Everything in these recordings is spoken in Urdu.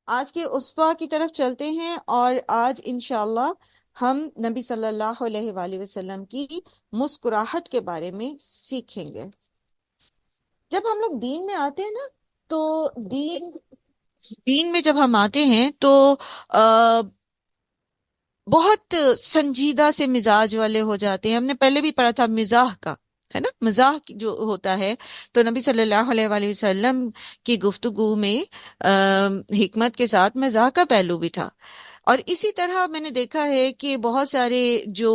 آج کے اسوا کی طرف چلتے ہیں، اور آج انشاءاللہ ہم نبی صلی اللہ علیہ وآلہ وسلم کی مسکراہٹ کے بارے میں سیکھیں گے۔ جب ہم لوگ دین میں آتے ہیں نا، تو دین دین میں جب ہم آتے ہیں تو آ، بہت سنجیدہ سے مزاج والے ہو جاتے ہیں۔ ہم نے پہلے بھی پڑھا تھا مزاح کا، ہے نا، مزاح جو ہوتا ہے، تو نبی صلی اللہ علیہ وآلہ وسلم کی گفتگو میں حکمت کے ساتھ مزاح کا پہلو بھی تھا۔ اور اسی طرح میں نے دیکھا ہے کہ بہت سارے جو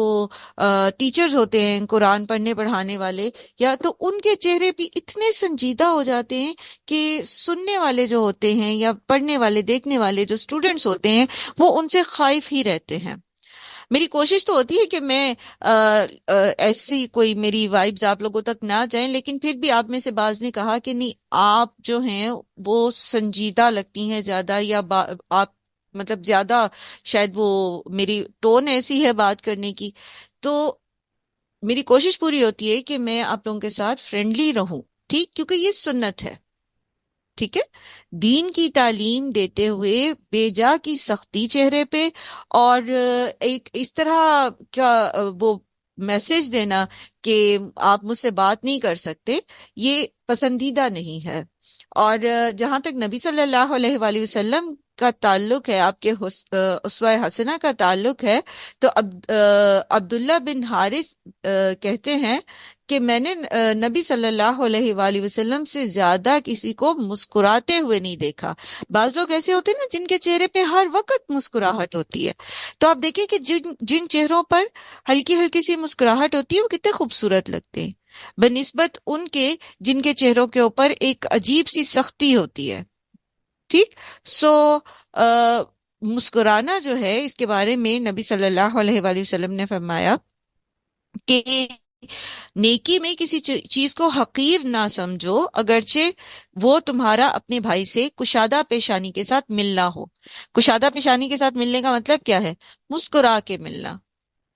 ٹیچرز ہوتے ہیں قرآن پڑھنے پڑھانے والے، یا تو ان کے چہرے بھی اتنے سنجیدہ ہو جاتے ہیں کہ سننے والے جو ہوتے ہیں یا پڑھنے والے دیکھنے والے جو اسٹوڈنٹس ہوتے ہیں وہ ان سے خائف ہی رہتے ہیں۔ میری کوشش تو ہوتی ہے کہ میں ایسی کوئی میری وائبز آپ لوگوں تک نہ جائیں، لیکن پھر بھی آپ میں سے بعض نے کہا کہ نہیں، آپ جو ہیں وہ سنجیدہ لگتی ہیں زیادہ، یا آپ مطلب زیادہ، شاید وہ میری ٹون ایسی ہے بات کرنے کی۔ تو میری کوشش پوری ہوتی ہے کہ میں آپ لوگوں کے ساتھ فرینڈلی رہوں، ٹھیک، کیونکہ یہ سنت ہے، ٹھیک ہے۔ دین کی تعلیم دیتے ہوئے بیجا کی سختی چہرے پہ، اور ایک اس طرح کا وہ میسج دینا کہ آپ مجھ سے بات نہیں کر سکتے، یہ پسندیدہ نہیں ہے۔ اور جہاں تک نبی صلی اللہ علیہ وآلہ وسلم کا تعلق ہے، آپ کے اسوہ حسنہ کا تعلق ہے، تو عبداللہ بن حارث کہتے ہیں کہ میں نے نبی صلی اللہ علیہ وآلہ وسلم سے زیادہ کسی کو مسکراتے ہوئے نہیں دیکھا۔ بعض لوگ ایسے ہوتے ہیں نا جن کے چہرے پہ ہر وقت مسکراہٹ ہوتی ہے، تو آپ دیکھیں کہ جن چہروں پر ہلکی ہلکی سی مسکراہٹ ہوتی ہے وہ کتنے خوبصورت لگتے ہیں، بنسبت ان کے جن کے چہروں کے اوپر ایک عجیب سی سختی ہوتی ہے، ٹھیک۔ سو مسکرانا جو ہے، اس کے بارے میں نبی صلی اللہ علیہ وآلہ وسلم نے فرمایا کہ نیکی میں کسی چیز کو حقیر نہ سمجھو، اگرچہ وہ تمہارا اپنے بھائی سے کشادہ پیشانی کے ساتھ ملنا ہو۔ کشادہ پیشانی کے ساتھ ملنے کا مطلب کیا ہے؟ مسکرا کے ملنا،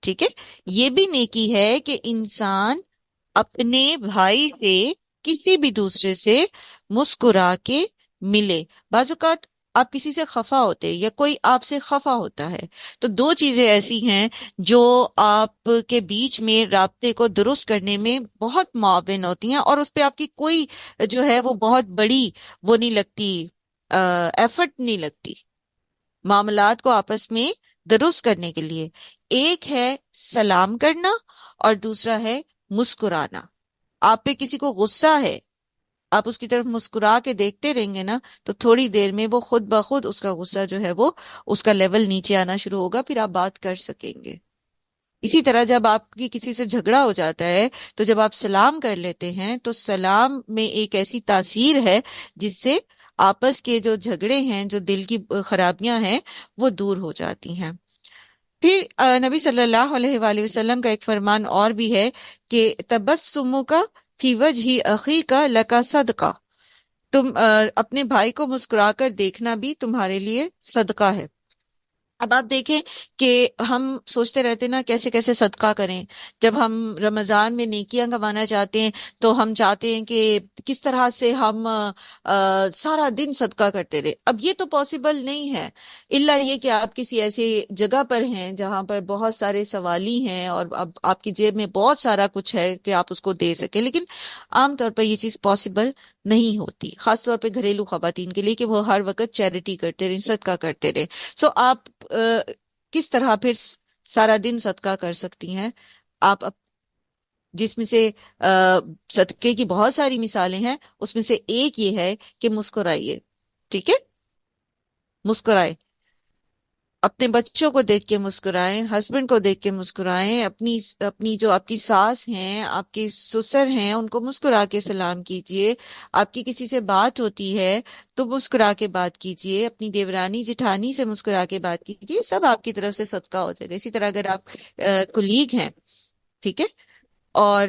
ٹھیک ہے۔ یہ بھی نیکی ہے کہ انسان اپنے بھائی سے، کسی بھی دوسرے سے مسکرا کے ملے۔ بعض اوقات آپ کسی سے خفا ہوتے یا کوئی آپ سے خفا ہوتا ہے، تو دو چیزیں ایسی ہیں جو آپ کے بیچ میں رابطے کو درست کرنے میں بہت معاون ہوتی ہیں، اور اس پہ آپ کی کوئی جو ہے وہ بہت بڑی وہ نہیں لگتی، ایفرٹ نہیں لگتی معاملات کو آپس میں درست کرنے کے لیے۔ ایک ہے سلام کرنا، اور دوسرا ہے مسکرانا۔ آپ پہ کسی کو غصہ ہے، آپ اس کی طرف مسکرا کے دیکھتے رہیں گے نا، تو تھوڑی دیر میں وہ خود بخود اس کا غصہ جو ہے وہ اس کا لیول نیچے آنا شروع ہوگا، پھر آپ بات کر سکیں گے۔ اسی طرح جب آپ کی کسی سے جھگڑا ہو جاتا ہے، تو جب آپ سلام کر لیتے ہیں تو سلام میں ایک ایسی تاثیر ہے جس سے آپس کے جو جھگڑے ہیں، جو دل کی خرابیاں ہیں، وہ دور ہو جاتی ہیں۔ پھر نبی صلی اللہ علیہ وآلہ وسلم کا ایک فرمان اور بھی ہے کہ تبسموں کا فی وجہ اخی کا لکا صدقہ، تم اپنے بھائی کو مسکرا کر دیکھنا بھی تمہارے لیے صدقہ ہے۔ اب آپ دیکھیں کہ ہم سوچتے رہتے نا کیسے کیسے صدقہ کریں۔ جب ہم رمضان میں نیکیاں کمانا چاہتے ہیں تو ہم چاہتے ہیں کہ کس طرح سے ہم سارا دن صدقہ کرتے رہے۔ اب یہ تو پاسبل نہیں ہے، الا یہ کہ آپ کسی ایسی جگہ پر ہیں جہاں پر بہت سارے سوالی ہیں اور اب آپ کی جیب میں بہت سارا کچھ ہے کہ آپ اس کو دے سکیں، لیکن عام طور پر یہ چیز پاسبل نہیں ہوتی، خاص طور پہ گھریلو خواتین کے لیے، کہ وہ ہر وقت چیریٹی کرتے رہیں، صدقہ کرتے رہیں۔ سو آپ کس طرح پھر سارا دن صدقہ کر سکتی ہیں؟ آپ جس میں سے صدقے کی بہت ساری مثالیں ہیں، اس میں سے ایک یہ ہے کہ مسکرائیے، ٹھیک ہے، مسکرائے، اپنے بچوں کو دیکھ کے مسکرائیں، ہسبینڈ کو دیکھ کے مسکرائیں، اپنی جو آپ کی ساس ہیں، آپ کے سسر ہیں، ان کو مسکرا کے سلام کیجئے۔ آپ کی کسی سے بات ہوتی ہے تو مسکرا کے بات کیجئے، اپنی دیورانی جٹھانی سے مسکرا کے بات کیجئے، سب آپ کی طرف سے صدقہ ہو جائے گا۔ اسی طرح اگر آپ کلیگ ہیں، ٹھیک ہے، اور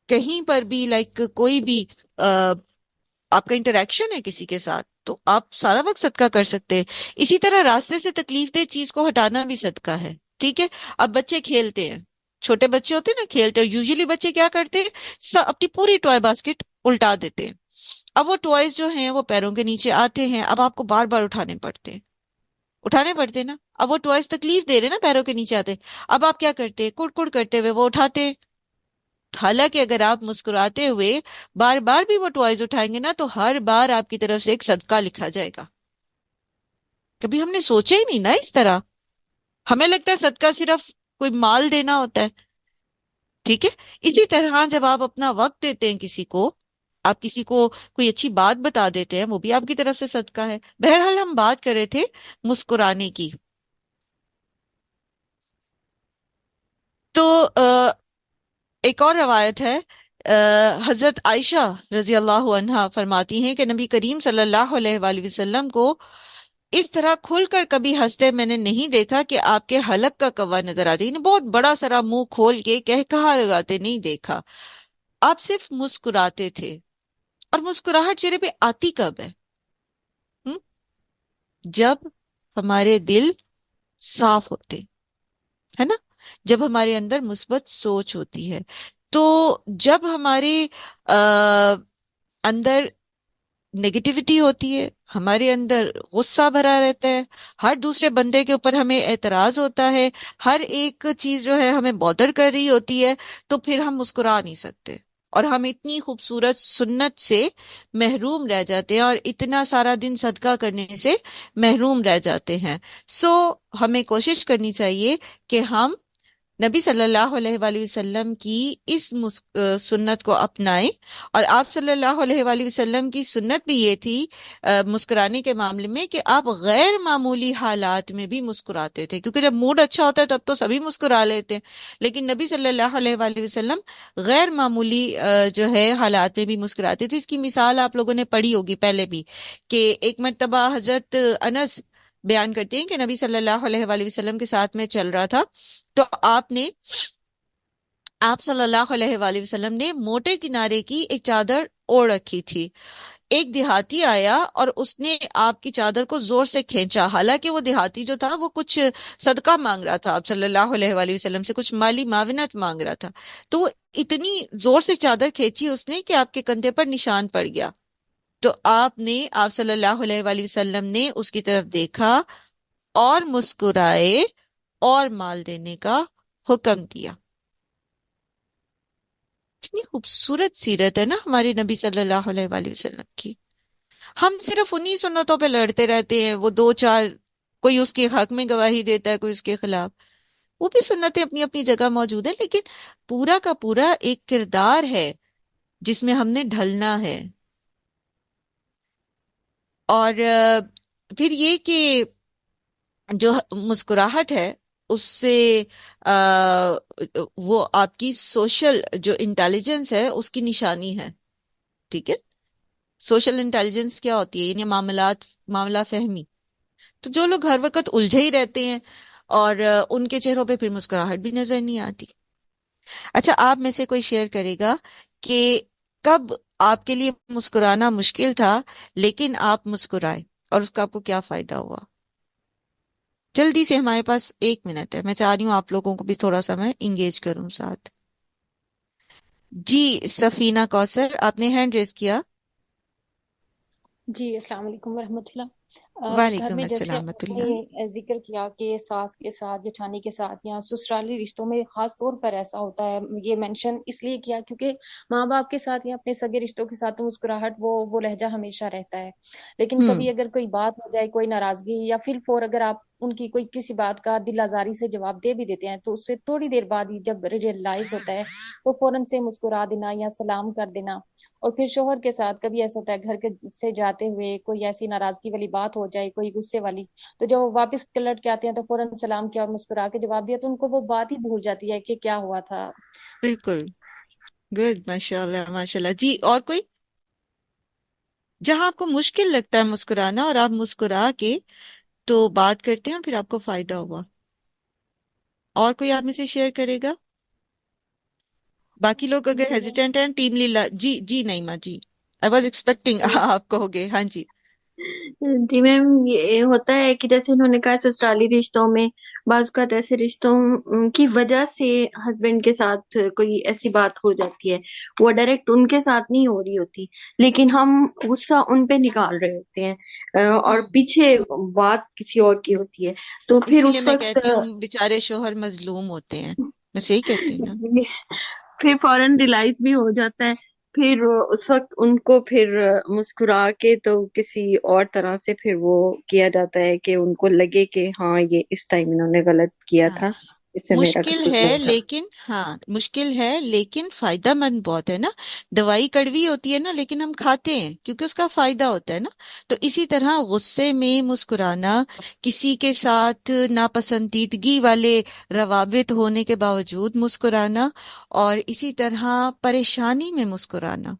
کہیں پر بھی لائک کوئی بھی آپ کا انٹریکشن ہے کسی کے ساتھ، تو آپ سارا وقت صدقہ کر سکتے ہیں۔ اسی طرح راستے سے تکلیف دہ چیز کو ہٹانا بھی صدقہ ہے، ٹھیک ہے۔ اب بچے کھیلتے ہیں، چھوٹے بچے ہوتے ہیں نا، کھیلتے ہیں، یوزلی بچے کیا کرتے ہیں، اپنی پوری ٹوائے باسکٹ الٹا دیتے ہیں، اب وہ ٹوائز جو ہیں وہ پیروں کے نیچے آتے ہیں، اب آپ کو بار بار اٹھانے پڑتے نا، اب وہ ٹوائز تکلیف دے رہے نا، پیروں کے نیچے آتے، اب آپ کیا کرتے، کڑ کڑ کرتے ہوئے وہ اٹھاتے۔ حالانکہ اگر آپ مسکراتے ہوئے بار بار بھی وہ ٹوائز اٹھائیں گے نا، تو ہر بار آپ کی طرف سے ایک صدقہ لکھا جائے گا۔ کبھی ہم نے سوچا ہی نہیں نا اس طرح، ہمیں لگتا ہے صدقہ صرف کوئی مال دینا ہوتا ہے، ٹھیک ہے؟ اسی طرح جب آپ اپنا وقت دیتے ہیں کسی کو، آپ کسی کو کوئی اچھی بات بتا دیتے ہیں، وہ بھی آپ کی طرف سے صدقہ ہے۔ بہرحال ہم بات کر رہے تھے مسکرانے کی، تو ایک اور روایت ہے، حضرت عائشہ رضی اللہ عنہا فرماتی ہیں کہ نبی کریم صلی اللہ علیہ وآلہ وسلم کو اس طرح کھل کر کبھی ہنستے میں نے نہیں دیکھا کہ آپ کے حلق کا کوا نظر آتے، یعنی بہت بڑا سارا منہ کھول کے کہا لگاتے نہیں دیکھا، آپ صرف مسکراتے تھے۔ اور مسکراہٹ چہرے پہ آتی کب ہے؟ ہم؟ جب ہمارے دل صاف ہوتے، ہے نا، جب ہمارے اندر مثبت سوچ ہوتی ہے، تو جب ہمارے اندر نگیٹیوٹی ہوتی ہے، ہمارے اندر غصہ بھرا رہتا ہے، ہر دوسرے بندے کے اوپر ہمیں اعتراض ہوتا ہے، ہر ایک چیز جو ہے ہمیں بودر کر رہی ہوتی ہے، تو پھر ہم مسکرا نہیں سکتے، اور ہم اتنی خوبصورت سنت سے محروم رہ جاتے ہیں، اور اتنا سارا دن صدقہ کرنے سے محروم رہ جاتے ہیں۔ سو ہمیں کوشش کرنی چاہیے کہ ہم نبی صلی اللہ علیہ وآلہ وسلم کی اس سنت کو اپنائیں۔ اور آپ صلی اللہ علیہ وآلہ وسلم کی سنت بھی یہ تھی مسکرانے کے معاملے میں، کہ آپ غیر معمولی حالات میں بھی مسکراتے تھے، کیونکہ جب موڈ اچھا ہوتا ہے تب تو سبھی مسکرا لیتے ہیں، لیکن نبی صلی اللہ علیہ وآلہ وسلم غیر معمولی جو ہے حالات میں بھی مسکراتے تھے۔ اس کی مثال آپ لوگوں نے پڑھی ہوگی پہلے بھی، کہ ایک مرتبہ حضرت انس بیان کرتے ہیں کہ نبی صلی اللہ علیہ وآلہ وسلم کے ساتھ میں چل رہا تھا، تو آپ صلی اللہ علیہ وآلہ وسلم نے موٹے کنارے کی ایک چادر اوڑھ رکھی تھی۔ ایک دیہاتی آیا اور اس نے آپ کی چادر کو زور سے کھینچا، حالانکہ وہ دیہاتی جو تھا وہ کچھ صدقہ مانگ رہا تھا، آپ صلی اللہ علیہ وآلہ وسلم سے کچھ مالی معاونت مانگ رہا تھا، تو وہ اتنی زور سے چادر کھینچی اس نے کہ آپ کے کندھے پر نشان پڑ گیا۔ تو آپ صلی اللہ علیہ وآلہ وسلم نے اس کی طرف دیکھا اور مسکرائے اور مال دینے کا حکم دیا۔ اتنی خوبصورت سیرت ہے نا ہمارے نبی صلی اللہ علیہ وآلہ وسلم کی۔ ہم صرف انہی سنتوں پہ لڑتے رہتے ہیں، وہ دو چار، کوئی اس کے حق میں گواہی دیتا ہے، کوئی اس کے خلاف، وہ بھی سنتیں اپنی اپنی جگہ موجود ہیں، لیکن پورا کا پورا ایک کردار ہے جس میں ہم نے ڈھلنا ہے۔ اور پھر یہ کہ جو مسکراہٹ ہے اس سے آ، وہ آپ کی سوشل جو انٹیلیجنس ہے اس کی نشانی ہے، ٹھیک ہے؟ سوشل انٹیلیجنس کیا ہوتی ہے؟ یعنی معاملہ فہمی۔ تو جو لوگ ہر وقت الجھے ہی رہتے ہیں اور ان کے چہروں پہ پھر مسکراہٹ بھی نظر نہیں آتی۔ اچھا، آپ میں سے کوئی شیئر کرے گا کہ کب آپ کے لیے مسکرانا مشکل تھا لیکن آپ مسکرائے اور اس کا آپ کو کیا فائدہ ہوا؟ جلدی سے، ہمارے پاس 1 منٹ ہے، میں چاہ رہی ہوں آپ لوگوں کو بھی تھوڑا سا میں انگیج کروں ساتھ۔ جی سفینہ کوثر، آپ نے ہینڈ ریز کیا۔ جی السلام علیکم ورحمۃ اللہ۔ گھر وعلیکم میں جیسے السلام ورحمۃ آپ اللہ۔ نے ذکر کیا کہ ساس کے ساتھ، جٹھانی کے ساتھ یا سسرالی رشتوں میں خاص طور پر ایسا ہوتا ہے، یہ مینشن اس لیے کیا کیونکہ ماں باپ کے ساتھ یا اپنے سگے رشتوں کے ساتھ تو مسکراہٹ وہ لہجہ ہمیشہ رہتا ہے، لیکن ہوں کبھی اگر کوئی بات ہو جائے، کوئی ناراضگی یا پھر فور اگر آپ ان کی کوئی کسی بات کا دل آزاری سے جواب دے بھی دیتے ہیں، تو اس سے تھوڑی دیر بعد ہی جب ریئلائز ہوتا ہے تو فوراً سے مسکرا دینا یا سلام کر دینا۔ اور پھر شوہر کے ساتھ کبھی ایسا ہوتا ہے، گھر کے سے جاتے ہوئے کوئی ایسی ناراضگی والی بات ہو جائے، کوئی غصے والی، تو جب وہ واپس پلٹ کے آتے ہیں تو فوراً سلام کیا اور مسکرا کے جواب دیا، تو ان کو وہ بات ہی بھول جاتی ہے کہ کیا ہوا تھا۔ بالکل، گڈ، ماشاء اللہ ماشاء اللہ۔ جی اور کوئی؟ جہاں آپ کو مشکل لگتا ہے مسکرانا اور آپ مسکرا کے تو بات کرتے ہیں پھر آپ کو فائدہ ہوا، اور کوئی آپ میں سے شیئر کرے گا؟ باقی لوگ اگر جی ہیزیٹنٹ ہیں، ٹیم لیلا، جی جی، نہیں ماں جی، آئی واز ایکسپیکٹنگ جی آپ کہو گے، ہاں جی۔ جی میم، یہ ہوتا ہے کہ جیسے انہوں نے کہا سسرالی رشتوں میں بعض اوقات ایسے رشتوں کی وجہ سے ہسبینڈ کے ساتھ کوئی ایسی بات ہو جاتی ہے، وہ ڈائریکٹ ان کے ساتھ نہیں ہو رہی ہوتی، لیکن ہم غصہ ان پہ نکال رہے ہوتے ہیں، اور ہوں پیچھے بات کسی اور کی ہوتی ہے، تو پھر اسی لیے اس میں وقت کہتی ہوں بیچارے شوہر مظلوم ہوتے ہیں، میں صحیح کہتی ہوں نا؟ پھر فوراً ریلائز بھی ہو جاتا ہے، پھر اس وقت ان کو پھر مسکرا کے تو کسی اور طرح سے پھر وہ کیا جاتا ہے کہ ان کو لگے کہ ہاں یہ اس ٹائم انہوں نے غلط کیا ہاں تھا، اس سے میرا مشکل قصور ہے نہیں تھا۔ لیکن، ہاں مشکل ہے لیکن فائدہ مند بہت ہے نا۔ دوائی کڑوی ہوتی ہے نا لیکن ہم کھاتے ہیں کیونکہ اس کا فائدہ ہوتا ہے نا۔ تو اسی طرح غصے میں مسکرانا، کسی کے ساتھ ناپسندیدگی والے روابط ہونے کے باوجود مسکرانا، اور اسی طرح پریشانی میں مسکرانا،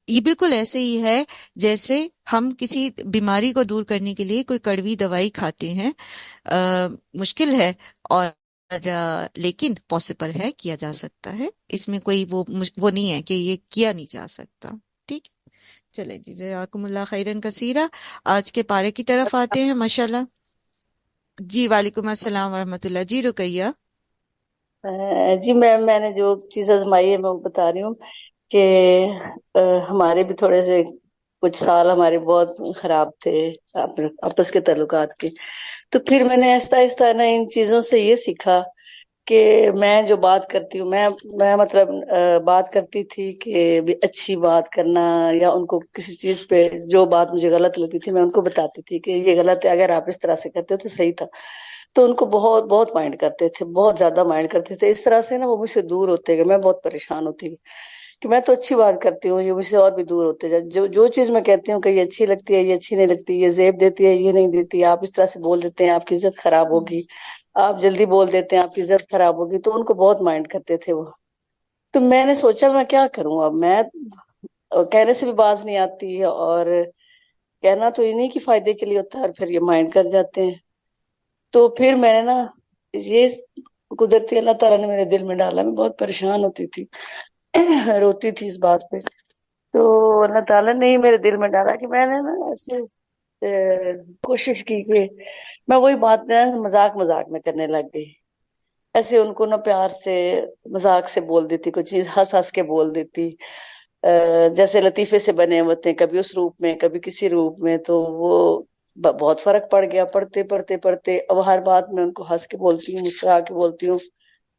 یہ بالکل ایسے ہی ہے جیسے ہم کسی بیماری کو دور کرنے کے لیے کوئی کڑوی دوائی کھاتے ہیں۔ مشکل ہے، اور لیکن پاسبل ہے، کیا جا سکتا ہے، اس میں کوئی وہ نہیں ہے کہ یہ کیا نہیں جا سکتا۔ ٹھیک ہے، چلے جی، جزاکم اللہ خیرن کثیرہ۔ آج کے پارے کی طرف آتے ہیں ماشاءاللہ۔ جی وعلیکم السلام ورحمۃ اللہ، جی رقیہ۔ جی میم، میں نے جو چیز آزمائی ہے میں وہ بتا رہی ہوں کہ ہمارے بھی تھوڑے سے کچھ سال ہمارے بہت خراب تھے آپس کے تعلقات کے۔ تو پھر میں نے آہستہ آہستہ نا ان چیزوں سے یہ سیکھا کہ میں جو بات کرتی ہوں، میں مطلب بات کرتی تھی کہ بھی اچھی بات کرنا، یا ان کو کسی چیز پہ جو بات مجھے غلط لگتی تھی میں ان کو بتاتی تھی کہ یہ غلط ہے، اگر آپ اس طرح سے کرتے ہو تو صحیح تھا۔ تو ان کو بہت بہت مائنڈ کرتے تھے، بہت زیادہ مائنڈ کرتے تھے، اس طرح سے نا وہ مجھ سے دور ہوتے گئے۔ میں بہت پریشان ہوتی گئی کہ میں تو اچھی بات کرتی ہوں، یہ مجھ سے اور بھی دور ہوتے جائے۔ جو چیز میں کہتی ہوں کہ یہ اچھی لگتی ہے، یہ اچھی نہیں لگتی، یہ زیب دیتی ہے، یہ نہیں دیتی، آپ اس طرح سے بول دیتے ہیں آپ کی عزت خراب ہوگی، آپ جلدی بول دیتے ہیں آپ کی عزت خراب ہوگی، تو ان کو بہت مائنڈ کرتے تھے وہ۔ تو میں نے سوچا میں کیا کروں، اب میں کہنے سے بھی باز نہیں آتی، اور کہنا تو انہیں کی فائدے کے لیے ہوتا ہے، اور پھر یہ مائنڈ کر جاتے ہیں۔ تو پھر میں نے نا یہ قدرتی اللہ تعالیٰ نے میرے دل میں ڈالا، میں بہت پریشان ہوتی تھی روتی تھی اس بات پہ۔ تو اللہ تعالیٰ نے ہی میرے دل میں ڈالا کہ میں نے نا ایسے کوشش کی کہ میں وہی بات نا مذاق مذاق میں کرنے لگ گئی، ایسے ان کو نا پیار سے مذاق سے بول دیتی، کوئی چیز ہنس ہنس کے بول دیتی، جیسے لطیفے سے بنے ہوتے ہیں، کبھی اس روپ میں کبھی کسی روپ میں۔ تو وہ بہت فرق پڑ گیا، پڑھتے پڑھتے پڑھتے اب ہر بات میں ان کو ہنس کے بولتی ہوں، مسکرا کے بولتی ہوں،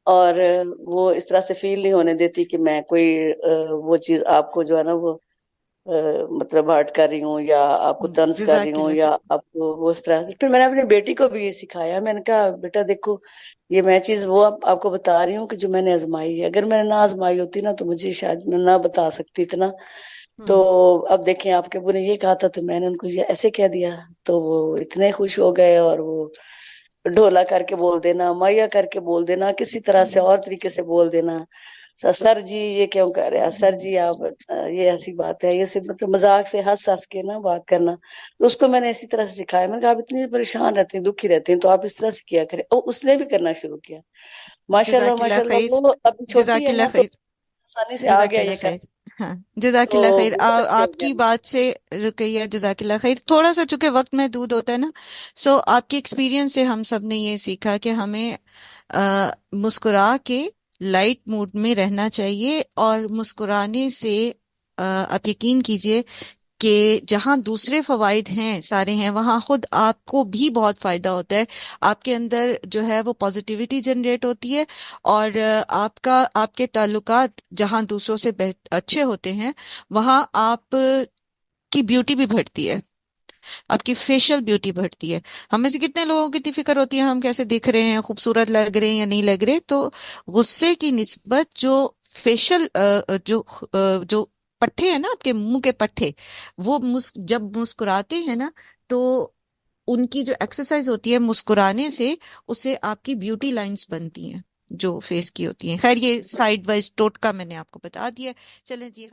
اور وہ اس طرح سے فیل نہیں ہونے دیتی کہ میں کوئی وہ چیز آپ کو جو ہے نا وہ مطلب ہرٹ کر رہی ہوں، یا آپ کو طنز کر رہی جزاک ہوں، اللہ یا خیر۔ آپ کو وہ اس طرح۔ پھر میں نے اپنی بیٹی کو بھی یہ سکھایا، میں نے کہا بیٹا دیکھو، یہ میں چیز وہ آپ کو بتا رہی ہوں کہ جو میں نے آزمائی ہے، اگر میں نے نہ آزمائی ہوتی نا تو مجھے شاید میں نہ بتا سکتی اتنا۔ تو ہوں اب دیکھیں آپ کے ابو نے یہ کہا تھا تو میں نے ان کو یہ ایسے کہہ دیا، تو وہ اتنے خوش ہو گئے، اور وہ ڈھولا کر کے بول دینا، مائیا کر کے بول دینا، کسی طرح سے اور طریقے سے بول دینا، سر جی یہ کیوں کر رہے ہیں، سر جی آپ یہ ایسی بات ہے، یہ صرف مطلب مذاق سے ہنس ہنس کے نا بات کرنا۔ تو اس کو میں نے اسی طرح سے سکھایا، میں نے کہا آپ اتنی پریشان رہتے ہیں، دکھی رہتے ہیں، تو آپ اس طرح سے کیا کریں، اور اس نے بھی کرنا شروع کیا۔ ماشاء اللہ جزاک اللہ ماشاء اللہ، خیر، وہ ابھی چھوٹی جزاک ہے اللہ نا تو خیر، آسانی سے آ جزاک گیا اللہ یہ کر، خیر۔ ہاں جزاک تو اللہ خیر، بہت اچھے ہو آپ گیا۔ کی بات سے رکیہ، جزاک اللہ خیر۔ تھوڑا سا چونکہ وقت محدود ہوتا ہے نا، سو آپ کے ایکسپیرینس سے ہم سب نے یہ سیکھا کہ ہمیں مسکرا کے لائٹ موڈ میں رہنا چاہیے، اور مسکرانے سے آپ یقین کیجئے کہ جہاں دوسرے فوائد ہیں سارے ہیں، وہاں خود آپ کو بھی بہت فائدہ ہوتا ہے۔ آپ کے اندر جو ہے وہ پازیٹیوٹی جنریٹ ہوتی ہے، اور آپ کے تعلقات جہاں دوسروں سے اچھے ہوتے ہیں، وہاں آپ کی بیوٹی بھی بڑھتی ہے، آپ کی فیشل بیوٹی بڑھتی ہے۔ ہم میں سے کتنے لوگوں کی اتنی فکر ہوتی ہے ہم کیسے دکھ رہے ہیں، خوبصورت لگ رہے ہیں یا نہیں لگ رہے؟ تو غصے کی نسبت جو فیشل جو پٹھے ہیں نا، آپ کے منہ کے پٹھے، وہ جب مسکراتے ہیں نا، تو ان کی جو ایکسرسائز ہوتی ہے مسکرانے سے، اس سے آپ کی بیوٹی لائنز بنتی ہیں جو فیس کی ہوتی ہیں۔ خیر یہ سائڈ وائز ٹوٹکا میں نے آپ کو بتا دیا۔ چلیں جی۔